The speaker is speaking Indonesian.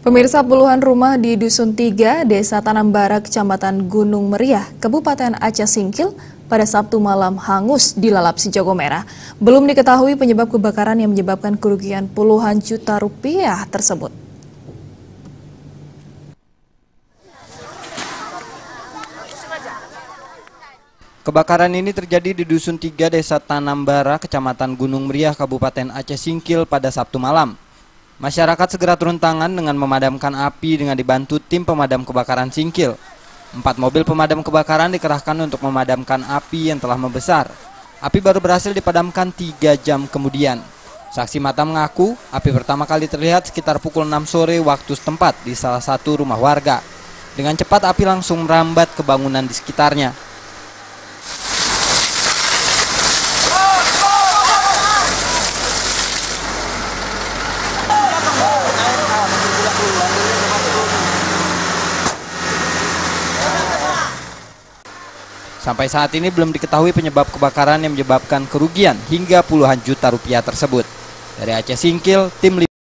Pemirsa, puluhan rumah di Dusun 3, Desa Tanambara, Kecamatan Gunung Meriah, Kabupaten Aceh Singkil, pada Sabtu malam hangus dilalap si jago merah. Belum diketahui penyebab kebakaran yang menyebabkan kerugian puluhan juta rupiah tersebut. Kebakaran ini terjadi di Dusun 3, Desa Tanambara, Kecamatan Gunung Meriah, Kabupaten Aceh Singkil pada Sabtu malam. Masyarakat segera turun tangan dengan memadamkan api dengan dibantu tim pemadam kebakaran Singkil. 4 mobil pemadam kebakaran dikerahkan untuk memadamkan api yang telah membesar. Api baru berhasil dipadamkan 3 jam kemudian. Saksi mata mengaku api pertama kali terlihat sekitar pukul 6 sore waktu setempat di salah satu rumah warga. Dengan cepat api langsung merambat ke bangunan di sekitarnya. Sampai saat ini belum diketahui penyebab kebakaran yang menyebabkan kerugian hingga puluhan juta rupiah tersebut. Dari Aceh Singkil, tim